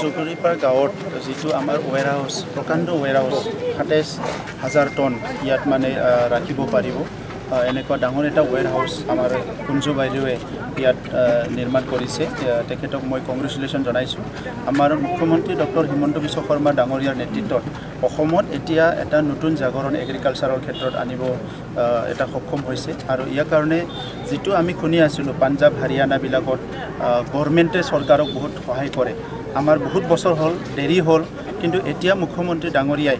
জুগুৰিপাৰ গাঁৱত যিটো আমাৰ ওৱেৰ হাউচ প্ৰকাণ্ড ওৱেৰ হাউচ ২৭,০০০ টন ইয়াত মানে ৰাখিব পাৰিব এনেকুৱা ডাঙৰ এটা ওৱেৰ হাউচ আমাৰ কুঞ্জু বাইদেৱে ইয়াত নিৰ্মাণ কৰিছে তেখেতক মই কংগ্ৰেচুলেশ্যন জনাইছোঁ আমাৰ মুখ্যমন্ত্ৰী ডক্টৰ হিমন্ত বিশ্ব শৰ্মা ডাঙৰীয়াৰ নেতৃত্বত অসমত এতিয়া এটা নতুন জাগৰণ এগ্ৰিকালচাৰৰ ক্ষেত্ৰত আনিব এটা সক্ষম হৈছে আৰু ইয়াৰ কাৰণে যিটো আমি শুনি আছিলোঁ পাঞ্জাৱ হাৰিয়ানাবিলাকত গভৰ্ণমেণ্টে চৰকাৰক বহুত সহায় কৰে আমাৰ বহুত বছৰ হ'ল দেৰি হ'ল কিন্তু এতিয়া মুখ্যমন্ত্ৰী ডাঙৰীয়াই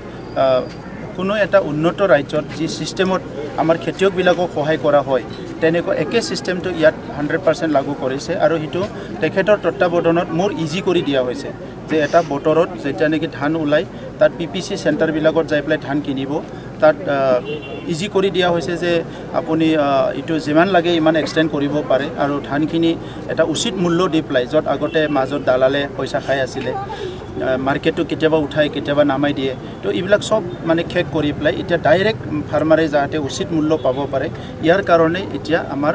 কোনো এটা উন্নত ৰাজ্যত যি সিস্টেমত আমাৰ খেতিয়কবিলাকক সহায় কৰা হয় তেনেকুৱা একে সিস্টেমটো ইয়াত 100% লাগু কৰিছে আৰু হিটো তেখেতৰ তত্ত্বাৱধানত মোৰ ইজি কৰি দিয়া হৈছে যে এটা বতৰত যেতিয়া নেকি ধান ওলাই তাত পিপিসি সেন্টাৰবিলাকত যাই পেলাই ধান কিনিব তাত ইজি কৰি দিয়া হৈছে যে আপুনি ইটো যিমান লাগে ইমান এক্সটেন্ড কৰিব পাৰে আৰু ধানখিনি এটা উচিত মূল্য দি পেলাই য'ত আগতে মাজত দালালে পইচা খাই আছিলে মাৰ্কেটটো কেতিয়াবা উঠাই কেতিয়াবা নামাই দিয়ে তো এইবিলাক সব মানে খেক কৰি পেলাই এতিয়া ডাইৰেক্ট ফাৰ্মাৰে যাতে উচিত মূল্য পাব পাৰে ইয়াৰ কাৰণে এতিয়া আমাৰ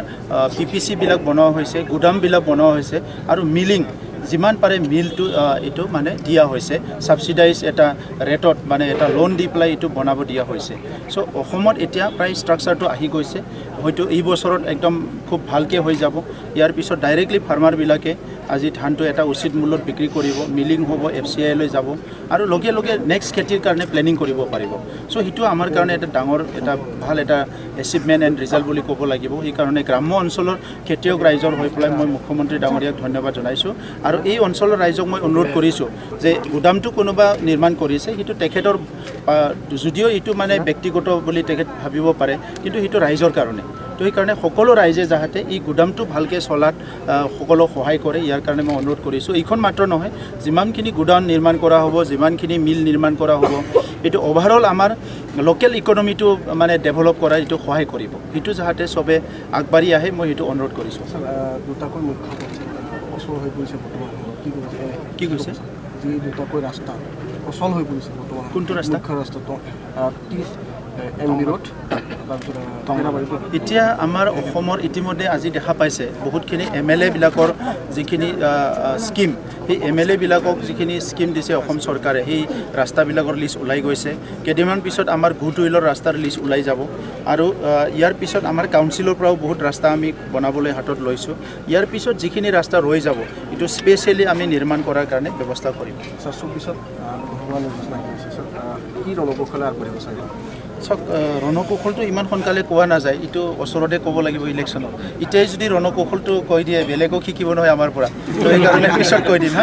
পিপিসি বিলাক বনোৱা হৈছে গুদামবিলাক বনোৱা হৈছে আৰু মিলিং যিমান পাৰে মিলটো এটো মানে দিয়া হৈছে সাবসিডাইজ এটা ৰেটত মানে এটা লোন দি পেলাই এটো বনাব দিয়া হৈছে সো অসমত এতিয়া প্ৰায় ষ্ট্ৰাকচাৰটো আহি গৈছে হয়তো এই বছৰত একদম খুব ভালকে হৈ যাব ইয়াৰ পিছত ডাইৰেক্টলি ফাৰ্মাৰ বিলাকে আজি ধানটো এটা উচিত মূল্যত বিক্ৰী কৰিব মিলিং হ'ব এফসিআই লৈ যাব আৰু লগে লগে নেক্সট খেতিৰ কাৰণে প্লেনিং কৰিব পাৰিব সো হিটো আমাৰ কাৰণে এটা ডাঙৰ এটা ভাল এটা এচিভমেন্ট এণ্ড ৰিজাল্ট বুলি ক'ব লাগিব এই কাৰণে গ্ৰাম্য অঞ্চলৰ খেতিয়ক ৰাইজৰ হৈ পেলাই মই মুখ্যমন্ত্ৰী ডাঙৰীয়াক ধন্যবাদ জনাইছোঁ আৰু এই অঞ্চলৰ ৰাইজক মই অনুৰোধ কৰিছোঁ যে গুদামটো কোনোবা নিৰ্মাণ কৰিছে হিটো তেখেতৰ যদিও ইটো মানে ব্যক্তিগত বুলি তেখেত ভাবিব পাৰে কিন্তু হিটো ৰাইজৰ কাৰণে তো এই কাৰণে সকলো ৰাইজে যাহাতে এই গুদামটো ভালকে চলাত সকলো সহায় কৰে ইয়াৰ কাৰণে মই অনুৰোধ কৰিছোঁ এইখন মাত্ৰ নহয় যিমানখিনি গুদাম নিৰ্মাণ কৰা হ'ব যিমানখিনি মিল নিৰ্মাণ কৰা হ'ব এটো ওভাৰঅল আমাৰ লোকেল ইকোনমিটো মানে ডেভেলপ কৰা এটো সহায় কৰিব এটো যাহাতে সবে আগবাঢ়ি আহে মই এটো অনুৰোধ কৰিছোঁ দুটাকৈ মুখ্য অচল হৈ পৰিছে বৰ্তমান কি কৈছে যি দুটাকৈ ৰাস্তা অচল হৈ পৰিছে বৰ্তমান কোনটো ৰাস্তা মুখ্য ৰাস্তাটো এতিয়া আমাৰ অসমৰ ইতিমধ্যে আজি দেখা পাইছে বহুতখিনি এমএলএ বিলাকৰ যিখিনি স্কিম সেই এমএলএ বিলাকক যিখিনি স্কিম দিছে অসম চৰকাৰে সেই ৰাস্তাবিলাকৰ লিষ্ট ওলাই গৈছে কেইদিনমান পিছত আমাৰ গুডউইলৰ ৰাস্তাৰ লিষ্ট ওলাই যাব আৰু ইয়াৰ পিছত আমাৰ কাউন্সিলৰ পৰাও বহুত ৰাস্তা আমি বনাবলৈ হাতত লৈছোঁ ইয়াৰ পিছত যিখিনি ৰাস্তা ৰৈ যাব এইটো স্পেচিয়েলি আমি নিৰ্মাণ কৰাৰ কাৰণে ব্যৱস্থা কৰিম পিছত কি ৰণকৌশলে আগবাঢ়িব চাই চক ৰণকৌশলটো ইমান সোনকালে কোৱা নাযায় এইটো ওচৰতে ক'ব লাগিব ইলেকশ্যনত এতিয়াই যদি ৰণকৌশলটো কৈ দিয়ে বেলেগক শিকিব নহয় আমাৰ পৰা তো সেইকাৰণে পিছত কৈ দিম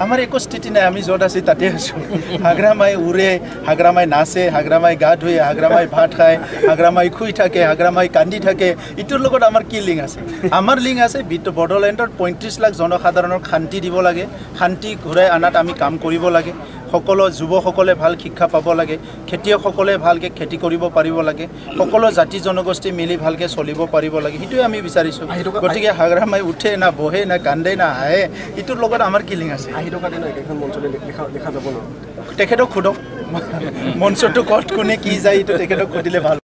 আমাৰ একো স্থিতি নাই আমি য'ত আছি তাতে আছোঁ হাগ্ৰামাই উৰে হাগ্ৰামাই নাচে হাগ্ৰামাই গা ধুৱে হাগ্ৰামাই ভাত খায় হাগ্ৰামাই শুই থাকে হাগ্ৰামাই কান্দি থাকে ইটোৰ লগত আমাৰ কি লিংক আছে আমাৰ লিংক আছে বড়োলেণ্ডত ৩৫ লাখ জনসাধাৰণৰ শান্তি দিব লাগে শান্তি ঘূৰাই আনাত আমি কাম কৰিব লাগে সকলো যুৱসকলে ভাল শিক্ষা পাব লাগে খেতিয়কসকলে ভালকে খেতি কৰিব পাৰিব লাগে সকলো জাতি জনগোষ্ঠী মিলি ভালকে চলিব পাৰিব লাগে সেইটোৱে আমি বিচাৰিছোঁ গতিকে হাগ্ৰামাই উঠে না বহে না কান্দে না হাঁহে ইটোৰ লগত আমাৰ কি লিংক আছে তেখেতক সোধক মঞ্চটো ক'ত কোনে কি যায় এইটো তেখেতক সুধিলে ভাল